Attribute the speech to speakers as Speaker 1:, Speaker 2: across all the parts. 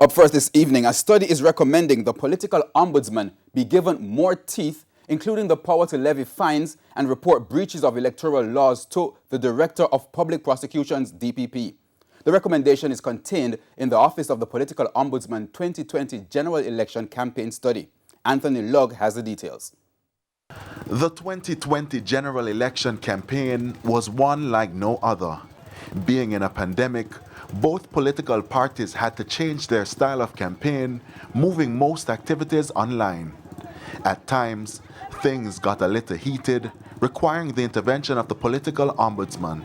Speaker 1: Up first this evening, a study is recommending the Political Ombudsman be given more teeth, including the power to levy fines and report breaches of electoral laws to the Director of Public Prosecution's DPP. The recommendation is contained in the Office of the Political Ombudsman 2020 General Election Campaign Study. Anthony Lugg has the details.
Speaker 2: The 2020 general election campaign was one like no other. Being in a pandemic, both political parties had to change their style of campaign, moving most activities online. At times, things got a little heated, requiring the intervention of the political ombudsman.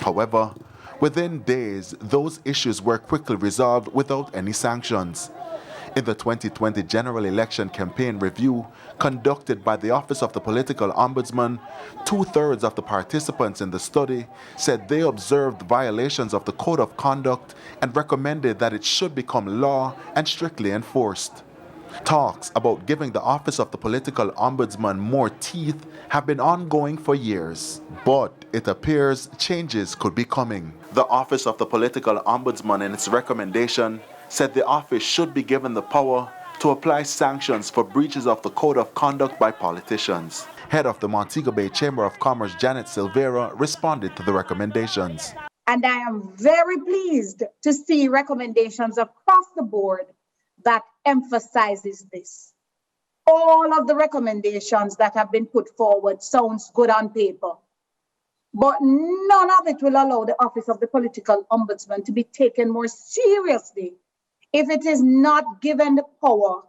Speaker 2: However, within days, those issues were quickly resolved without any sanctions. In the 2020 general election campaign review conducted by the Office of the Political Ombudsman, 2/3 of the participants in the study said they observed violations of the Code of Conduct and recommended that it should become law and strictly enforced. Talks about giving the Office of the Political Ombudsman more teeth have been ongoing for years, but it appears changes could be coming. The Office of the Political Ombudsman in its recommendation said the office should be given the power to apply sanctions for breaches of the Code of Conduct by politicians. Head of the Montego Bay Chamber of Commerce, Janet Silvera, responded to the recommendations.
Speaker 3: And I am very pleased to see recommendations across the board that emphasizes this. All of the recommendations that have been put forward sounds good on paper, but none of it will allow the Office of the Political Ombudsman to be taken more seriously if it is not given the power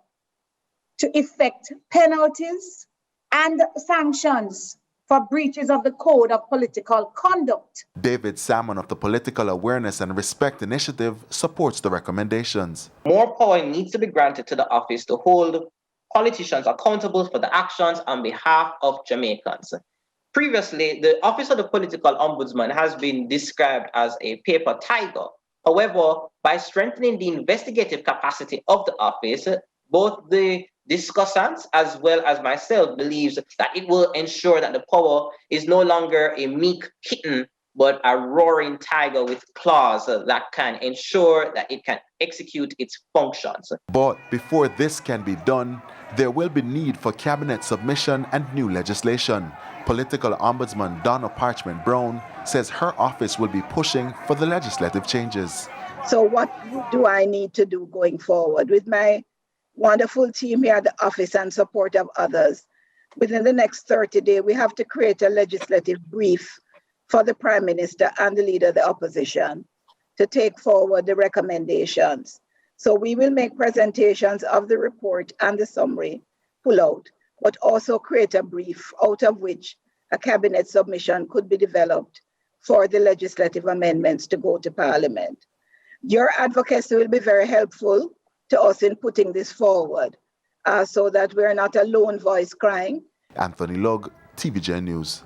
Speaker 3: to effect penalties and sanctions for breaches of the Code of Political Conduct.
Speaker 2: David Salmon of the Political Awareness and Respect Initiative supports the recommendations.
Speaker 4: More power needs to be granted to the office to hold politicians accountable for the actions on behalf of Jamaicans. Previously, the Office of the Political Ombudsman has been described as a paper tiger. However, by strengthening the investigative capacity of the office, both the discussants as well as myself believes that it will ensure that the power is no longer a meek kitten, but a roaring tiger with claws that can ensure that it can execute its functions.
Speaker 2: But before this can be done, there will be need for cabinet submission and new legislation. Political Ombudsman Donna Parchment Brown says her office will be pushing for the legislative changes.
Speaker 5: So what do I need to do going forward? With my wonderful team here at the office and support of others, within the next 30 days, we have to create a legislative brief for the Prime Minister and the Leader of the Opposition to take forward the recommendations. So we will make presentations of the report and the summary, pull out, but also create a brief out of which a cabinet submission could be developed for the legislative amendments to go to Parliament. Your advocacy will be very helpful to us in putting this forward so that we're not a lone voice crying.
Speaker 2: Anthony Lugg, TVJ News.